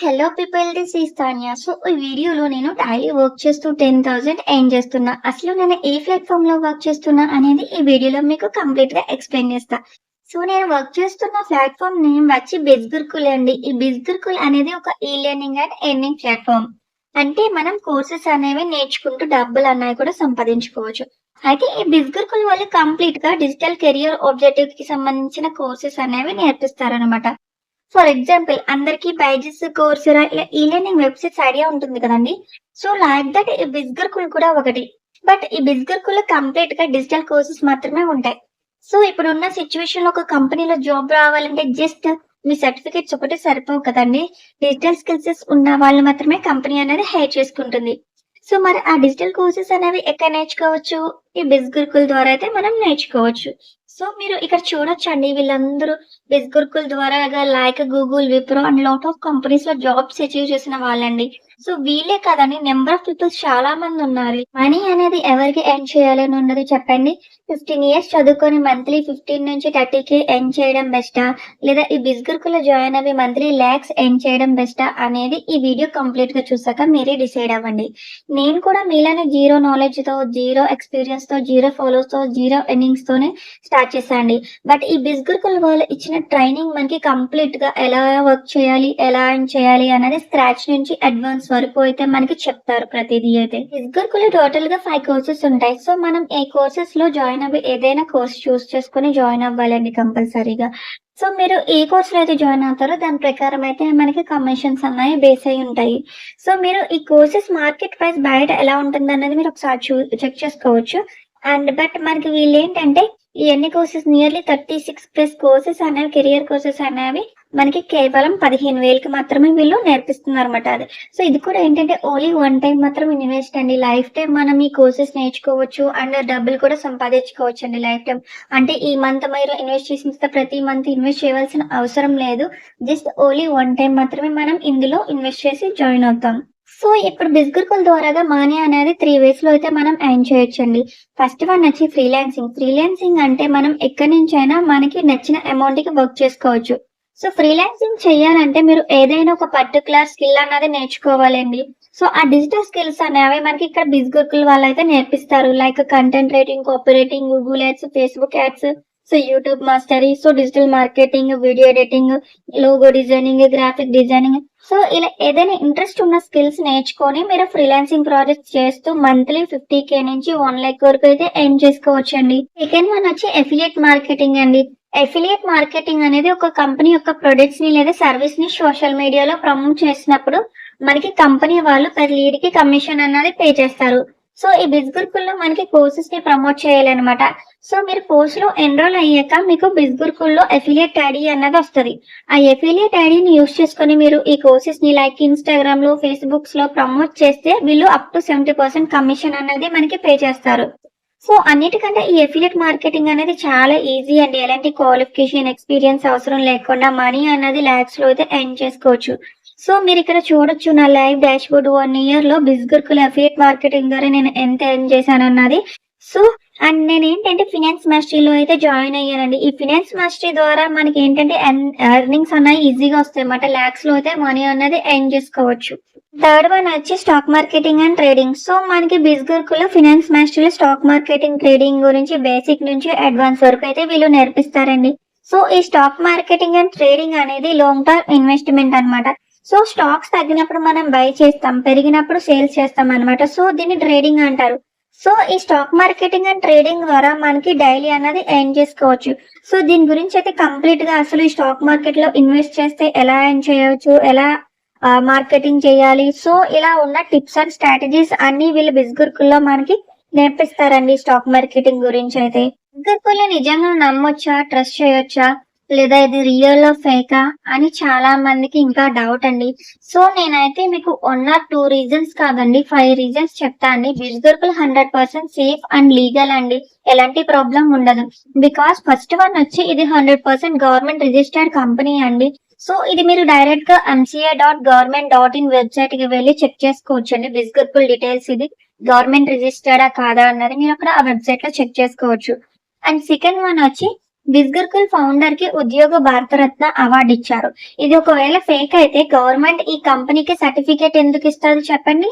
Hello people, this is Tanya. So ఈ వీడియోలో నేను డైలీ వర్క్ చేస్తూ 10,000 ఎర్న్ చేస్తున్నా. అసలు నేను ఏ ప్లాట్ఫామ్ లో వర్క్ చేస్తున్నా అనేది ఈ వీడియోలో మీకు కంప్లీట్ గా ఎక్స్ప్లెయిన్ చేస్తా. సో నేను వర్క్ చేస్తున్న ప్లాట్ఫామ్ నేమ్ వచ్చి బిజ్గురుకుల్ అండి. ఈ బిజ్గురుకుల్ అనేది ఒక ఈ లెర్నింగ్ అండ్ ఎర్నింగ్ ప్లాట్ఫామ్. అంటే మనం కోర్సెస్ అనేవి నేర్చుకుంటూ డబ్బులు అనేవి కూడా సంపాదించుకోవచ్చు. అయితే ఈ బిజ్గురుకుల్ వాళ్ళు కంప్లీట్ గా డిజిటల్ కెరియర్ ఆబ్జెక్టివ్ కి సంబంధించిన కోర్సెస్ అనేవి నేర్పిస్తారనమాట. ఫర్ ఎగ్జాంపుల్ అందరికి బైజెస్ కోర్సురా ఇలా ఈ లెర్నింగ్ వెబ్సైట్స్ ఐడియా ఉంటుంది కదండి. సో లైక్ దట్ ఈ బిజ్గురుకుల్ కూడా ఒకటి. బట్ ఈ బిజ్గురుకుల్ కంప్లీట్ గా డిజిటల్ కోర్సెస్ మాత్రమే ఉంటాయి. సో ఇప్పుడున్న సిచ్యువేషన్ లో ఒక కంపెనీలో జాబ్ రావాలంటే జస్ట్ మీ సర్టిఫికేట్స్ ఒకటి సరిపోవు కదండి. డిజిటల్ స్కిల్స్ ఉన్న వాళ్ళు మాత్రమే కంపెనీ అనేది హైర్ చేసుకుంటుంది. సో మరి ఆ డిజిటల్ కోర్సెస్ అనేవి ఎక్కడ నేర్చుకోవచ్చు? ఈ బిజ్గురుకుల్ ద్వారా అయితే మనం నేర్చుకోవచ్చు. సో మీరు ఇక్కడ చూడొచ్చండి, వీళ్ళందరూ బిజ్గురుకుల్ ద్వారా like Google, Wipro and lot of companies లో జాబ్స్ అచీవ్ చేసిన వాళ్ళండి. సో వీళ్ళే కాదండి, నెంబర్ ఆఫ్ పీపుల్స్ చాలా మంది ఉన్నారు. మనీ అనేది ఎవరికి ఎర్న్ చేయాలని ఉన్నది చెప్పండి. 15 years చదువుకొని మంత్లీ 15 నుంచి 30K ఎర్న్ చేయడం బెస్టా, లేదా ఈ బిజ్గురుకుల్లో జాయిన్ అవి మంత్లీ లాక్స్ ఎర్న్ చేయడం బెస్టా అనేది ఈ వీడియో కంప్లీట్ గా చూసాక మీరే డిసైడ్ అవ్వండి. నేను కూడా మీలానే జీరో నాలెడ్జ్ తో, జీరో ఎక్స్పీరియన్స్ తో, జీరో ఫాలోవర్స్ తో, జీరో ఎర్నింగ్స్ తోనే స్టార్ట్ చేశాండి. బట్ ఈ బిజ్గురుకుల్ వాళ్ళు ఇచ్చిన ట్రైనింగ్ మనకి కంప్లీట్ గా ఎలా వర్క్ చేయాలి, ఎలా ఎర్న్ చేయాలి అనేది స్క్రాచ్ నుంచి అడ్వాన్స్ వరకు అయితే మనకి చెప్తారు ప్రతిదీ. అయితే బిజ్గురుకుల్ టోటల్ గా 5 కోర్సెస్ ఉంటాయి. సో మనం ఏ కోర్సెస్ లో జాయిన్ అవ్వి ఏదైనా కోర్స్ చూస్ చేసుకుని జాయిన్ అవ్వాలండి కంపల్సరీగా. సో మీరు ఏ కోర్స్ లో అయితే జాయిన్ అవుతారో దాని ప్రకారం అయితే మనకి కమిషన్స్ అన్నాయి బేస్ అయి ఉంటాయి. సో మీరు ఈ కోర్సెస్ మార్కెట్ ప్రైస్ బయట ఎలా ఉంటుంది అన్నది మీరు ఒకసారి చెక్ చేసుకోవచ్చు. అండ్ బట్ మనకి వీళ్ళు ఏంటంటే ఈ అన్ని కోర్సెస్ నియర్లీ 36+ కోర్సెస్ అనేవి, కెరియర్ కోర్సెస్ అనేవి మనకి కేవలం 15,000కి మాత్రమే వీళ్ళు నేర్పిస్తున్నారు అనమాట. అది సో ఇది కూడా ఏంటంటే ఓన్లీ వన్ టైం మాత్రం ఇన్వెస్ట్ అండి. లైఫ్ టైం మనం ఈ కోర్సెస్ నేర్చుకోవచ్చు అండ్ డబ్బులు కూడా సంపాదించుకోవచ్చు అండి లైఫ్ టైం. అంటే ఈ మంత్ మీరు ఇన్వెస్ట్ చేసిన ప్రతి మంత్ ఇన్వెస్ట్ చేయవలసిన అవసరం లేదు. జస్ట్ ఓన్లీ వన్ టైం మాత్రమే మనం ఇందులో ఇన్వెస్ట్ చేసి జాయిన్ అవుతాం. సో ఇప్పుడు బిజ్గురుకుల్ ద్వారాగా మనీ అనేది 3 ways లో అయితే మనం ఎర్న్ చేయొచ్చండి. ఫస్ట్ వన్ వచ్చి ఫ్రీలాన్సింగ్. ఫ్రీలాన్సింగ్ అంటే మనం ఎక్కడి నుంచైనా మనకి నచ్చిన అమౌంట్ కి వర్క్ చేసుకోవచ్చు. సో ఫ్రీలాన్సింగ్ చేయాలంటే మీరు ఏదైనా ఒక పర్టికులర్ స్కిల్ అన్నది నేర్చుకోవాలండి. సో ఆ డిజిటల్ స్కిల్స్ అనేవి మనకి ఇక్కడ బిజ్గురుకుల్ వాళ్ళు అయితే నేర్పిస్తారు. Like content writing, copy writing, Google ads, Facebook ads, so YouTube mastery, so digital marketing, video editing, logo designing, graphic designing. So ఇలా ఏదైనా ఇంట్రెస్ట్ ఉన్న స్కిల్స్ నేర్చుకొని మీరు ఫ్రీలాన్సింగ్ ప్రాజెక్ట్స్ చేస్తూ మంత్లీ 50K నుంచి 1 lakh వరకు అయితే ఎర్న్ చేసుకోవచ్చండి. సెకండ్ వన్ వచ్చి అఫిలియేట్ మార్కెటింగ్ అండి. అఫిలియేట్ మార్కెటింగ్ అనేది ఒక కంపెనీ యొక్క ప్రొడక్ట్స్ ని లేదా సర్వీస్ ని సోషల్ మీడియాలో ప్రమోట్ చేసినప్పుడు మనకి కంపెనీ వాళ్ళు పర్ లీడ్ కి కమిషన్ అన్నది పే చేస్తారు. సో ఈ బిజ్గురుకుల్లో మనకి కోర్సెస్ ని ప్రమోట్ చేయాలన్నమాట. సో మీరు కోర్స్ లో ఎన్రోల్ అయ్యాక మీకు బిజ్గురుకుల్లో అఫిలియేట్ ఐడి అన్నది వస్తుంది. ఆ అఫిలియేట్ ఐడిని యూస్ చేసుకుని మీరు ఈ కోర్సెస్ ని లైక్ ఇన్స్టాగ్రామ్ లో, ఫేస్బుక్స్ లో ప్రమోట్ చేస్తే వీళ్ళు అప్ టు 70% కమిషన్ అనేది మనకి పే చేస్తారు. సో అన్నిటికంటే ఈ అఫిలియేట్ మార్కెటింగ్ అనేది చాలా ఈజీ అండి. ఎలాంటి క్వాలిఫికేషన్, ఎక్స్పీరియన్స్ అవసరం లేకుండా మనీ అనేది లాక్స్ లో అయితే ఎర్న్ చేసుకోవచ్చు. సో మీరు ఇక్కడ చూడొచ్చు నా లైవ్ డాష్ బోర్డ్ 1 year లో బిజ్గురుకుల్ అఫిలియేట్ మార్కెటింగ్ ద్వారా నేను ఎంత ఎర్న్ చేశాను అన్నది. సో అండ్ నేను ఏంటంటే ఫినాన్స్ మాస్టరీలో అయితే జాయిన్ అయ్యానండి. ఈ ఫినాన్స్ మాస్టరీ ద్వారా మనకి ఏంటంటే ఎర్నింగ్స్ అన్నవి ఈజీగా వస్తాయి అన్నమాట. లాక్స్ లో అయితే మనీ అనేది ఎర్న్ చేసుకోవచ్చు. థర్డ్ వన్ వచ్చి stock marketing and trading. So మనకి బిజ్గురుకుల్ ఫినాన్స్ మాస్టరీలో స్టాక్ మార్కెటింగ్, ట్రేడింగ్ గురించి బేసిక్ నుంచి అడ్వాన్స్ వరకు అయితే వీళ్ళు నేర్పిస్తారండి. సో ఈ స్టాక్ మార్కెటింగ్ అండ్ ట్రేడింగ్ అనేది లాంగ్ టర్మ్ ఇన్వెస్ట్మెంట్ అన్నమాట. సో స్టాక్స్ తగ్గినప్పుడు మనం బై చేస్తాం, పెరిగినప్పుడు సేల్స్ చేస్తాం అన్నమాట. సో దీన్ని ట్రేడింగ్ అంటారు. సో ఈ స్టాక్ మార్కెటింగ్ అండ్ ట్రేడింగ్ ద్వారా మనకి డైలీ అన్నది ఎర్న్ చేసుకోవచ్చు. సో దీని గురించి అయితే కంప్లీట్ గా అసలు ఈ స్టాక్ మార్కెట్ లో ఇన్వెస్ట్ చేస్తే ఎలా ఎర్న్ చేయవచ్చు, ఎలా మార్కెటింగ్ చేయాలి, సో ఇలా ఉన్న టిప్స్ అండ్ స్ట్రాటజీస్ అన్ని వీళ్ళు బిజ్గురుకుల్లో మనకి నేర్పిస్తారండి. స్టాక్ మార్కెటింగ్ గురించి అయితే బిజ్గురుకుల్లో నిజంగా నమ్మొచ్చా, ట్రస్ట్ చేయొచ్చా, లేదా ఇది రియల్ ఫేకా అని చాలా మందికి ఇంకా డౌట్ అండి. సో నేనైతే మీకు 1 or 2 రీజన్స్ కాదండి 5 రీజన్స్ చెప్తా అండి. బిజ్గురుకుల్ 100% సేఫ్ అండ్ లీగల్ అండి. ఎలాంటి ప్రాబ్లం ఉండదు. బికాస్ ఫస్ట్ వన్ వచ్చి ఇది 100% గవర్నమెంట్ రిజిస్టర్డ్ కంపెనీ అండి. సో ఇది మీరు డైరెక్ట్ గా mca.government.in వెబ్సైట్ కి వెళ్ళి చెక్ చేసుకోవచ్చు అండి. బిజ్గురుకుల్ డీటెయిల్స్ ఇది గవర్నమెంట్ రిజిస్టర్డా కాదా అన్నది మీరు అక్కడ ఆ వెబ్సైట్ లో చెక్ చేసుకోవచ్చు. అండ్ సెకండ్ వన్ వచ్చి బిజ్గురుకుల్ ఫౌండర్ కి ఉద్యోగ భారతరత్న అవార్డు ఇచ్చారు. ఇది ఒకవేళ ఫేక్ అయితే గవర్నమెంట్ ఈ కంపెనీకి సర్టిఫికేట్ ఎందుకు ఇస్తుంది చెప్పండి.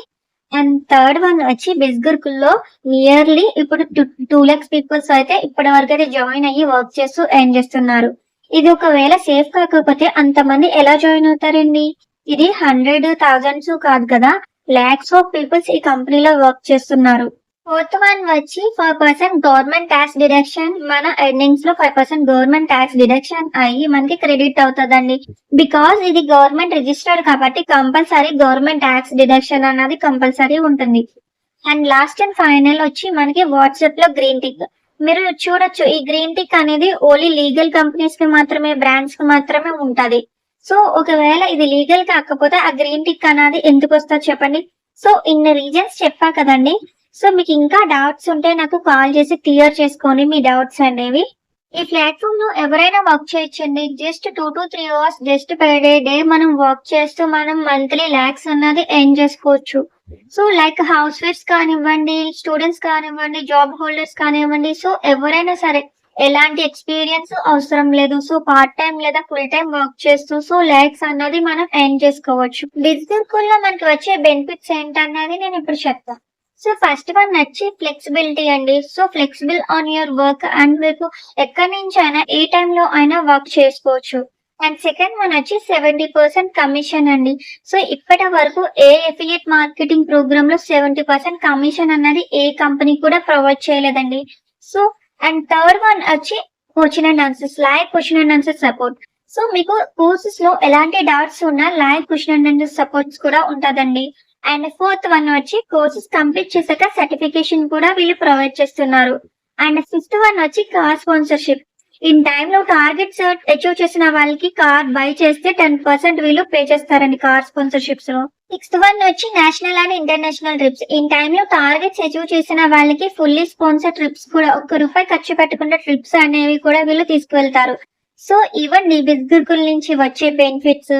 అండ్ థర్డ్ వన్ వచ్చి బిజ్గురుకుల్లో నియర్లీ ఇప్పుడు 2 lakhs పీపుల్స్ అయితే ఇప్పటి వరకు అయితే జాయిన్ అయ్యి వర్క్ చేస్తూ ఎర్న్ చేస్తున్నారు. ఇది ఒకవేళ సేఫ్ కాకపోతే అంతమంది ఎలా జాయిన్ అవుతారండి? ఇది 100 thousands కాదు కదా, లాక్స్ ఆఫ్ పీపుల్స్ ఈ కంపెనీలో వర్క్ చేస్తున్నారు. ఫోర్త్ వన్ వచ్చి 5% గవర్నమెంట్ ట్యాక్స్ డిడక్షన్. మన ఎర్నింగ్స్ లో 5% గవర్నమెంట్ ట్యాక్స్ డిడక్షన్ అయ్యి మనకి క్రెడిట్ అవుతుందండి. బికాస్ ఇది గవర్నమెంట్ రిజిస్టర్డ్ కాబట్టి కంపల్సరీ గవర్నమెంట్ ట్యాక్స్ డిడక్షన్ అన్నది కంపల్సరీ ఉంటుంది. అండ్ లాస్ట్ అండ్ ఫైనల్ వచ్చి మనకి వాట్సాప్ లో గ్రీన్ టిక్. మీరు చూడొచ్చు, ఈ గ్రీన్ టిక్ అనేది ఓన్లీ లీగల్ కంపెనీస్ కి మాత్రమే, బ్రాండ్స్ కి మాత్రమే ఉంటది. సో ఒకవేళ ఇది లీగల్ కాకపోతే ఆ గ్రీన్ టిక్ అనేది ఎందుకు వస్తుంది చెప్పండి. సో ఇన్ని రీజన్స్ చెప్పా కదండి. సో మీకు ఇంకా డౌట్స్ ఉంటే నాకు కాల్ చేసి క్లియర్ చేసుకోండి మీ డౌట్స్ అనేవి. ఈ ప్లాట్ఫామ్ లో ఎవరైనా వర్క్ చేయొచ్చండి. Just 2 to 3 hours just per day మనం వర్క్ చేస్తూ మనం మంత్లీ లాక్స్ అన్నది ఎర్న్ చేసుకోవచ్చు. సో లైక్ హౌస్ వైఫ్స్ కానివ్వండి, స్టూడెంట్స్ కానివ్వండి, జాబ్ హోల్డర్స్ కానివ్వండి, సో ఎవరైనా సరే ఎలాంటి ఎక్స్పీరియన్స్ అవసరం లేదు. సో పార్ట్ టైం లేదా ఫుల్ టైం వర్క్ చేస్తూ సో లాక్స్ అన్నది మనం ఎర్న్ చేసుకోవచ్చు. బిజ్గురుకుల్ లో మనకి వచ్చే బెనిఫిట్స్ ఏంటన్నది నేను ఇప్పుడు చెప్తాను. సో ఫస్ట్ వన్ వచ్చి ఫ్లెక్సిబిలిటీ అండి. So flexible on your work and మీకు ఎక్కడి నుంచి అయినా ఏ టైంలో అయినా వర్క్ చేసుకోవచ్చు. అండ్ సెకండ్ వన్ వచ్చి 70% కమిషన్ అండి. సో ఇప్పటి వరకు ఏ అఫిలియేట్ మార్కెటింగ్ ప్రోగ్రామ్ లో 70% కమిషన్ అన్నది ఏ కంపెనీ కూడా ప్రొవైడ్ చేయలేదండి. సో అండ్ థర్డ్ వన్ వచ్చి question and answers, live question and answer support. So మీకు కోర్సెస్ లో ఎలాంటి డౌట్స్ ఉన్నా live question and answer supports కూడా ఉంటుందండి. అండ్ ఫోర్త్ వన్ వచ్చి కోర్సెస్ కంప్లీట్ చేశాక సర్టిఫికేషన్ కూడా వీళ్ళు ప్రొవైడ్ చేస్తున్నారు. అండ్ ఫిఫ్త్ వన్ వచ్చి కార్ స్పాన్సర్షిప్. ఇన్ టైమ్ లో టార్గెట్స్ అచీవ్ చేసిన వాళ్ళకి కార్ బై చేస్తే 10% వీళ్ళు పే చేస్తారండి కార్ స్పాన్సర్షిప్స్ లో. సిక్స్త్ వన్ వచ్చి national and international trips. In time లో టార్గెట్స్ అచీవ్ చేసిన వాళ్ళకి ఫుల్లీ స్పాన్సర్ ట్రిప్స్ కూడా, ₹1 ఖర్చు పెట్టకుండా ట్రిప్స్ అనేవి కూడా వీళ్ళు తీసుకువెళ్తారు. సో ఇవన్నీ బిజ్గురుకుల్ నుంచి వచ్చే బెనిఫిట్స్.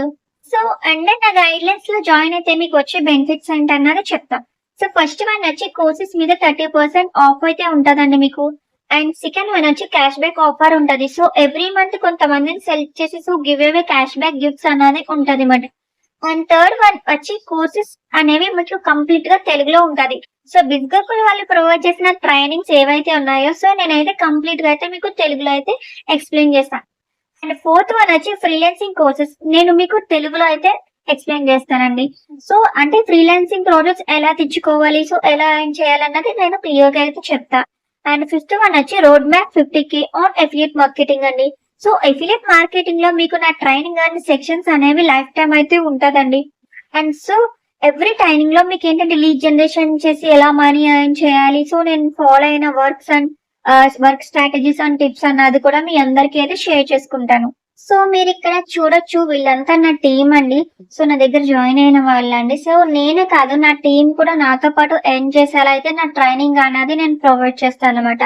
సో అండ్ నా గైడ్ లైన్స్ లో జాయిన్ అయితే మీకు వచ్చే బెనిఫిట్స్ ఏంటన్నది చెప్తా. సో ఫస్ట్ వన్ వచ్చి కోర్సెస్ మీద 30% ఆఫ్ అయితే ఉంటదండి మీకు. అండ్ సెకండ్ వన్ వచ్చి క్యాష్ బ్యాక్ ఆఫర్ ఉంటది. సో ఎవ్రీ మంత్ కొంతమందిని సెలెక్ట్ చేసి so give away cash back gifts అనేది ఉంటది మాట. అండ్ థర్డ్ వన్ వచ్చి కోర్సెస్ అనేవి మీకు కంప్లీట్ గా తెలుగులో ఉంటది. సో బిజ్గురుకుల్ వాళ్ళు ప్రొవైడ్ చేసిన ట్రైనింగ్స్ ఏవైతే ఉన్నాయో సో నేనైతే కంప్లీట్ గా అయితే మీకు తెలుగులో అయితే ఎక్స్ప్లెయిన్ చేస్తాను. అండ్ ఫోర్త్ వన్ వచ్చి ఫ్రీలాన్సింగ్ కోర్సెస్ నేను మీకు తెలుగులో అయితే ఎక్స్ప్లెయిన్ చేస్తానండి. సో అంటే ఫ్రీలాన్సింగ్ ప్రాజెక్ట్స్ ఎలా తెచ్చుకోవాలి, సో ఎలా ఏం చేయాలన్నది నేను క్లియర్ గా అయితే చెప్తా. అండ్ ఫిఫ్త్ వన్ వచ్చి road map 50K on affiliate marketing అండి. సో అఫిలియేట్ మార్కెటింగ్ లో మీకు నా ట్రైనింగ్ అండ్ సెక్షన్స్ అనేవి లైఫ్ టైం అయితే ఉంటదండి. అండ్ సో ఎవ్రీ ట్రైనింగ్ లో మీకు ఏంటంటే లీడ్ జనరేషన్ చేసి ఎలా మనీ ఎర్న్ చేయాలి, సో నేను ఫాలో అయిన works and work strategies and tips అన్నది కూడా మీ అందరికీ అయితే షేర్ చేసుకుంటాను. సో మీరు ఇక్కడ చూడొచ్చు, వీళ్ళంతా నా టీం అండి. సో నా దగ్గర జాయిన్ అయిన వాళ్ళండి. సో నేనే కాదు, నా టీం కూడా నాతో పాటు ఎర్న్ చేసేలా అయితే నా ట్రైనింగ్ అనేది నేను ప్రొవైడ్ చేస్తాను అనమాట.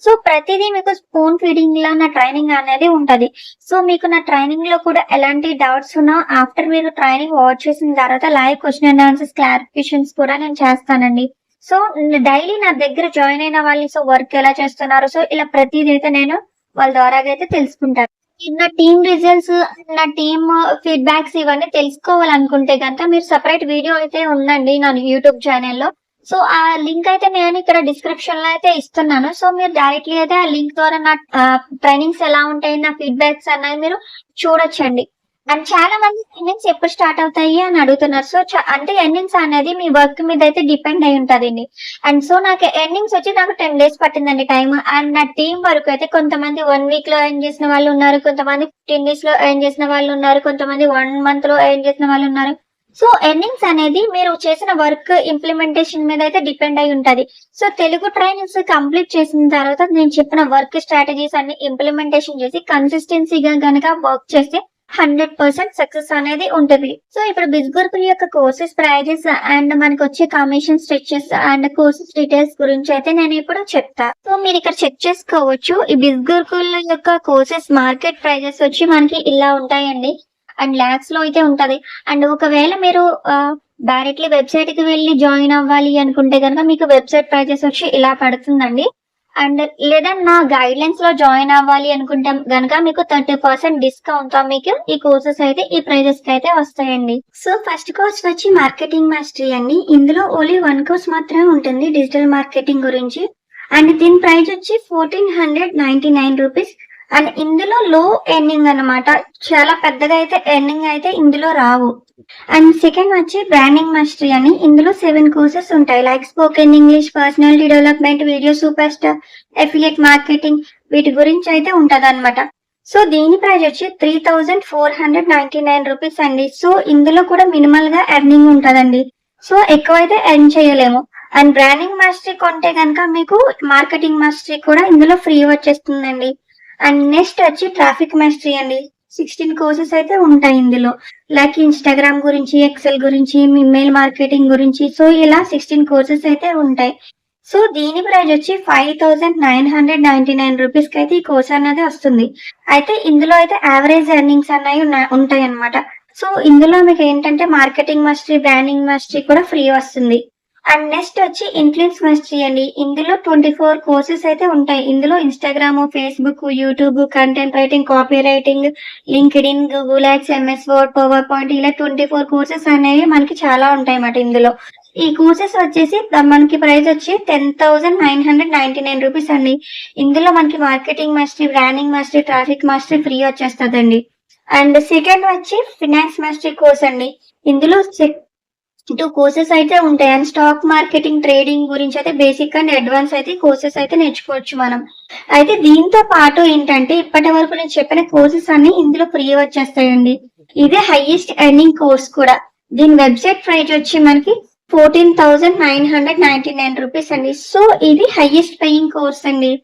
సో ప్రతిదీ మీకు స్పూన్ ఫీడింగ్ లా నా ట్రైనింగ్ అనేది ఉంటది. సో మీకు నా ట్రైనింగ్ లో కూడా ఎలాంటి డౌట్స్ ఉన్నా ఆఫ్టర్ మీరు ట్రైనింగ్ వాచ్ చేసిన తర్వాత live question and answers clarifications కూడా నేను చేస్తానండి. సో డైలీ నా దగ్గర జాయిన్ అయిన వాళ్ళు సో వర్క్ ఎలా చేస్తున్నారు, సో ఇలా ప్రతిదీ అయితే నేను వాళ్ళ ద్వారా అయితే తెలుసుకుంటాను. నా టీమ్ రిజల్ట్స్, నా టీమ్ ఫీడ్బ్యాక్స్ ఇవన్నీ తెలుసుకోవాలనుకుంటే కనుక మీరు సపరేట్ వీడియో అయితే ఉందండి నా యూట్యూబ్ ఛానల్లో. సో ఆ లింక్ అయితే నేను ఇక్కడ డిస్క్రిప్షన్ లో అయితే ఇస్తున్నాను. సో మీరు డైరెక్ట్లీ అయితే ఆ లింక్ ద్వారా నా ట్రైనింగ్స్ ఎలా ఉంటాయి, నా ఫీడ్బ్యాక్స్ అన్నది మీరు చూడొచ్చండి. అండ్ చాలా మంది ఎర్నింగ్స్ ఎప్పుడు స్టార్ట్ అవుతాయి అని అడుగుతున్నారు. సో అంటే ఎర్నింగ్స్ అనేది మీ వర్క్ మీద అయితే డిపెండ్ అయి ఉంటదండి. అండ్ సో నాకు ఎర్నింగ్స్ వచ్చి నాకు 10 days పట్టిందండి టైం. అండ్ నా టీం వరకు అయితే కొంతమంది 1 week లో ఎర్న్ చేసిన వాళ్ళు ఉన్నారు, కొంతమంది 15 days లో ఎర్న్ చేసిన వాళ్ళు ఉన్నారు, కొంతమంది 1 month లో ఎర్న్ చేసిన వాళ్ళు ఉన్నారు. సో ఎర్నింగ్స్ అనేది మీరు చేసిన వర్క్ ఇంప్లిమెంటేషన్ మీద అయితే డిపెండ్ అయి ఉంటది. సో తెలుగు ట్రైనింగ్స్ కంప్లీట్ చేసిన తర్వాత నేను చెప్పిన వర్క్ స్ట్రాటజీస్ అన్ని ఇంప్లిమెంటేషన్ చేసి కన్సిస్టెన్సీగా గనక వర్క్ చేస్తే 100% సక్సెస్ అనేది ఉంటుంది. సో ఇప్పుడు బిజ్గురుకుల్ యొక్క కోర్సెస్ ప్రైజెస్ అండ్ మనకి వచ్చే commission stretches and courses details గురించి అయితే నేను ఇప్పుడు చెప్తా. సో మీరు ఇక్కడ చెక్ చేసుకోవచ్చు, ఈ బిజ్గురుకుల్ యొక్క కోర్సెస్ మార్కెట్ ప్రైజెస్ వచ్చి మనకి ఇలా ఉంటాయండి. అండ్ లాక్స్ లో అయితే ఉంటది. అండ్ ఒకవేళ మీరు డైరెక్ట్లీ వెబ్సైట్ కి వెళ్ళి జాయిన్ అవ్వాలి అనుకుంటే కనుక మీకు వెబ్సైట్ ప్రైజెస్ వచ్చి ఇలా పడుతుందండి. అండ్ లేదా నా గైడ్లైన్స్ లో జాయిన్ అవ్వాలి అనుకుంటే గనక మీకు 30% డిస్కౌంట్ తో మీకు ఈ కోర్సెస్ అయితే ఈ ప్రైజెస్ కి అయితే వస్తాయండి. సో ఫస్ట్ కోర్స్ వచ్చి మార్కెటింగ్ మాస్టరీ అండి. ఇందులో ఓన్లీ 1 కోర్స్ మాత్రమే ఉంటుంది డిజిటల్ మార్కెటింగ్ గురించి. అండ్ దీని ప్రైస్ వచ్చి 1499 రూపీస్. అండ్ ఇందులో లో ఎర్నింగ్ అన్నమాట, చాలా పెద్దగా అయితే ఎర్నింగ్ అయితే ఇందులో రావు. అండ్ సెకండ్ వచ్చి బ్రాండింగ్ మాస్టరీ అని. ఇందులో 7 కోర్సెస్ ఉంటాయి, like spoken English, personality development, video super star, affiliate marketing, వీటి గురించి అయితే ఉంటది అనమాట. సో దీని ప్రైస్ వచ్చి 3499 రూపీస్ అండి. సో ఇందులో కూడా మినిమల్ గా ఎర్నింగ్ ఉంటదండి, సో ఎక్కువైతే ఎర్న్ చేయలేము. అండ్ బ్రాండింగ్ మాస్టరీ కొంటే కనుక మీకు మార్కెటింగ్ మాస్టరీ కూడా ఇందులో ఫ్రీ వచ్చేస్తుందండి. అండ్ నెక్స్ట్ వచ్చి ట్రాఫిక్ మాస్టరీ అండి. 16 కోర్సెస్ అయితే ఉంటాయి ఇందులో, లైక్ ఇన్స్టాగ్రామ్ గురించి, ఎక్సెల్ గురించి, ఇమెయిల్ మార్కెటింగ్ గురించి. సో ఇలా 16 కోర్సెస్ అయితే ఉంటాయి. సో దీని ప్రైస్ వచ్చి 5999 రూపీస్ కి అయితే ఈ కోర్స్ అనేది వస్తుంది. అయితే ఇందులో అయితే యావరేజ్ ఎర్నింగ్స్ అనేవి ఉంటాయి అన్నమాట. సో ఇందులో మీకు ఏంటంటే మార్కెటింగ్ మాస్టరీ, బ్రాండింగ్ మాస్టరీ కూడా ఫ్రీ వస్తుంది. అండ్ నెక్స్ట్ వచ్చి ఇన్ఫ్లుయెన్స్ మాస్టరీ అండి. ఇందులో 24 కోర్సెస్ అయితే ఉంటాయి. ఇందులో Instagram, Facebook, YouTube, content writing, copy writing, LinkedIn, Google ads, MS word, power point, ఇలా 24 కోర్సెస్ అనేవి మనకి చాలా ఉంటాయి అన్నమాట ఇందులో. ఈ కోర్సెస్ వచ్చేసి మనకి ప్రైస్ వచ్చి 10,999 రూపీస్ అండి. ఇందులో మనకి marketing mastery, branding mastery, traffic mastery free వచ్చేస్తుందండి. అండ్ సెకండ్ వచ్చి ఫినాన్స్ మాస్టరీ కోర్స్ అండి. ఇందులో 2 కోర్సెస్ అయితే ఉంటాయి. అండ్ స్టాక్ మార్కెటింగ్, ట్రేడింగ్ గురించి అయితే బేసిక్ అండ్ అడ్వాన్స్ అయితే కోర్సెస్ అయితే నేర్చుకోవచ్చు మనం. అయితే దీంతో పాటు ఏంటంటే ఇప్పటి వరకు నేను చెప్పిన కోర్సెస్ అన్ని ఇందులో ఫ్రీ వచ్చేస్తాయండి. ఇదే హైయెస్ట్ ఎర్నింగ్ కోర్స్ కూడా. దీని వెబ్సైట్ ప్రైస్ వచ్చి మనకి 14,999 రూపీస్ అండి. సో ఇది హైయెస్ట్ పేయింగ్ కోర్స్ అండి.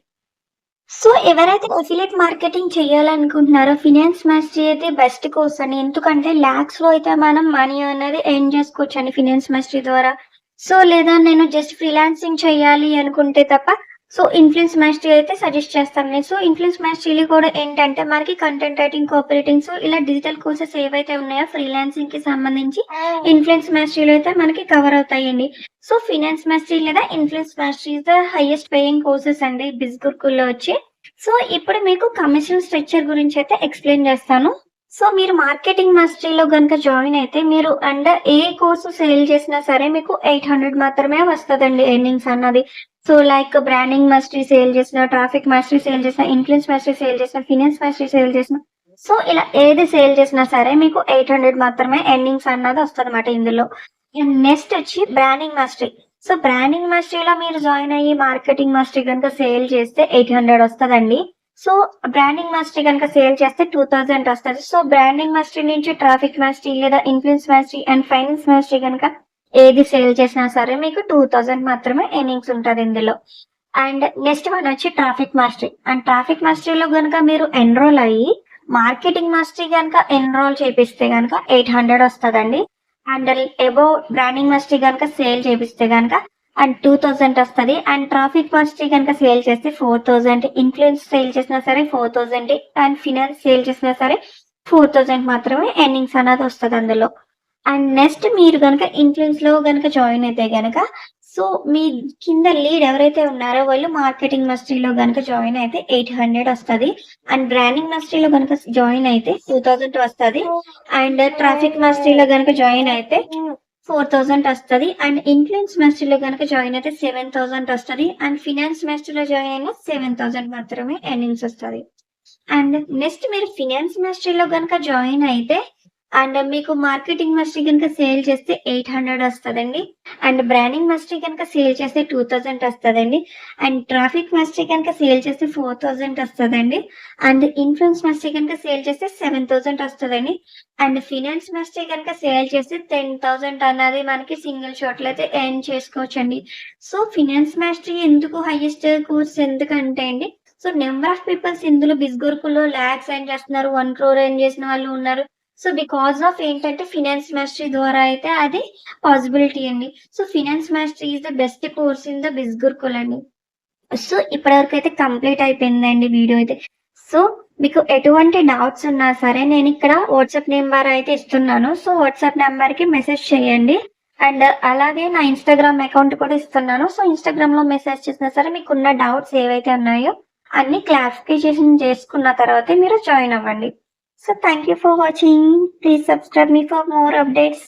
సో ఎవరైతే అఫిలియేట్ మార్కెటింగ్ చేయాలనుకుంటున్నారో ఫినాన్స్ మాస్టరీ అయితే బెస్ట్ కోర్స్ అండి. ఎందుకంటే లాక్స్ లో అయితే మనం మనీ అనేది ఎర్న్ చేసుకోవచ్చు అండి ఫినాన్స్ మాస్టరీ ద్వారా. సో లేదా నేను జస్ట్ ఫ్రీలాన్సింగ్ చేయాలి అనుకుంటే తప్ప సో ఇన్ఫ్లుయెన్స్ మాస్టరీ అయితే సజెస్ట్ చేస్తాను నేను. సో ఇన్ఫ్లుయెన్స్ మాస్టరీలో కూడా ఏంటంటే మనకి కంటెంట్ రైటింగ్, కోఆపరేటింగ్, సో ఇలా డిజిటల్ కోర్సెస్ ఏవైతే ఉన్నాయో ఫ్రీలాన్సింగ్ కి సంబంధించి ఇన్ఫ్లుయెన్స్ మాస్టరీలో అయితే మనకి కవర్ అవుతాయండి. సో ఫినాన్స్ మాస్టరీ లేదా influence mastery is the highest paying courses అండి బిజ్గురుకుల్ లో వచ్చి. సో ఇప్పుడు మీకు కమిషన్ స్ట్రక్చర్ గురించి అయితే ఎక్స్ప్లెయిన్ చేస్తాను. సో మీరు మార్కెటింగ్ మాస్టరీలో కనుక జాయిన్ అయితే మీరు అండర్ ఏ కోర్సు సేల్ చేసినా సరే మీకు 800 మాత్రమే వస్తుందండి ఎర్నింగ్స్ అన్నది. So like branding mastery sale చేసిన, ట్రాఫిక్ మాస్టరీ సేల్ చేసిన, ఇన్ఫ్లుయెన్స్ మాస్టరీ సేల్ చేసిన, ఫినాన్స్ మాస్టరీ సేల్ చేసిన, సో ఇలా ఏది సేల్ చేసినా సరే మీకు 800 మాత్రమే ఎర్నింగ్స్ అన్నది వస్తుంది అనమాట ఇందులో. నెక్స్ట్ వచ్చి బ్రాండింగ్ మాస్టరీ. సో బ్రాండింగ్ మాస్టరీలో మీరు జాయిన్ అయ్యి మార్కెటింగ్ మాస్టరీ కనుక సేల్ చేస్తే 800 వస్తుందండి. సో బ్రాండింగ్ మాస్టరీ కనుక సేల్ చేస్తే 2000 వస్తుంది. సో బ్రాండింగ్ మాస్టరీ నుంచి ట్రాఫిక్ మాస్టరీ లేదా influence mastery and finance mastery కనుక ఏది సేల్ చేసినా సరే మీకు 2000 మాత్రమే ఎర్నింగ్స్ ఉంటుంది ఇందులో. అండ్ నెక్స్ట్ వన్ వచ్చి ట్రాఫిక్ మాస్టరీ. అండ్ ట్రాఫిక్ మాస్టరీలో కనుక మీరు ఎన్రోల్ అయ్యి మార్కెటింగ్ మాస్టరీ కనుక ఎన్రోల్ చేపిస్తే కనుక 800 వస్తుందండి. అండ్ అబౌవ్ బ్రాండింగ్ మాస్టరీ కనుక సేల్ చేపిస్తే కనుక అండ్ 2000 వస్తుంది. అండ్ ట్రాఫిక్ మాస్టరీ కనుక సేల్ చేస్తే 4000, ఇన్ఫ్లుయెన్స్ సేల్ చేసినా సరే 4000, అండ్ ఫినాన్స్ సేల్ చేసినా సరే 4000 మాత్రమే ఎర్నింగ్స్ అనేది వస్తుంది అందులో. అండ్ నెక్స్ట్ మీరు కనుక ఇన్ఫ్లుయెన్స్ లో కనుక జాయిన్ అయితే కనుక సో మీ కింద లీడ్ ఎవరైతే ఉన్నారో వాళ్ళు మార్కెటింగ్ మాస్టరీలో కనుక జాయిన్ అయితే 800 వస్తుంది. అండ్ బ్రాండింగ్ మాస్టరీలో కనుక జాయిన్ అయితే 2000 వస్తుంది. అండ్ ట్రాఫిక్ మాస్టరీలో కనుక జాయిన్ అయితే 4000 వస్తుంది. అండ్ ఇన్ఫ్లుయెన్స్ మాస్టరీలో కనుక జాయిన్ అయితే 7000 వస్తుంది. అండ్ ఫినాన్స్ మాస్టరీలో జాయిన్ అయినా 7000 మాత్రమే ఎర్నింగ్స్ వస్తుంది. అండ్ నెక్స్ట్ మీరు ఫినాన్స్ మాస్టరీలో కనుక జాయిన్ అయితే అండ్ మీకు మార్కెటింగ్ మాస్టరీ కనుక సేల్ చేస్తే 800 వస్తుందండి. అండ్ బ్రాండింగ్ మాస్టరీ కనుక సేల్ చేస్తే 2000 వస్తుందండి. అండ్ ట్రాఫిక్ మాస్టరీ కనుక సేల్ చేస్తే 4000 వస్తుందండి. అండ్ ఇన్ఫ్లుయెన్స్ మాస్టరీ కనుక సేల్ చేస్తే 7000 వస్తుందండి. అండ్ ఫినాన్స్ మాస్టరీ కనుక సేల్ చేస్తే 10,000 అన్నది మనకి సింగిల్ షాట్ లో అయితే ఎర్న్ చేసుకోవచ్చండి. సో ఫినాన్స్ మాస్టరీ ఎందుకు హైయెస్ట్ కోర్స్ ఎందుకంటే అండి, సో నెంబర్ ఆఫ్ పీపుల్స్ ఇందులో బిజ్గురుకుల్లో లాక్స్ ఎర్న్ చేస్తున్నారు, 1 crore ఎర్న్ చేసిన వాళ్ళు ఉన్నారు. సో బికాస్ ఆఫ్ ఏంటంటే ఫినాన్స్ మాస్టరీ ద్వారా అయితే అది పాసిబిలిటీ అండి. So finance mastery is the best course in the Bizgurukul అండి. సో ఇప్పటివరకు అయితే కంప్లీట్ అయిపోయిందండి వీడియో అయితే. సో మీకు ఎటువంటి డౌట్స్ ఉన్నా సరే నేను ఇక్కడ వాట్సాప్ నెంబర్ అయితే ఇస్తున్నాను. సో వాట్సాప్ నెంబర్ కి మెసేజ్ చేయండి. అండ్ అలాగే నా ఇన్‌స్టాగ్రామ్ అకౌంట్ కూడా ఇస్తున్నాను. సో, ఇన్‌స్టాగ్రామ్‌లో మెసేజ్ చేసినా సరే మీకున్న డౌట్స్ ఏవైతే ఉన్నాయో అన్నీ క్లారిఫికేషన్ చేసుకున్న తర్వాతే మీరు జాయిన్ అవ్వండి. So, thank you for watching. Please subscribe me for more updates.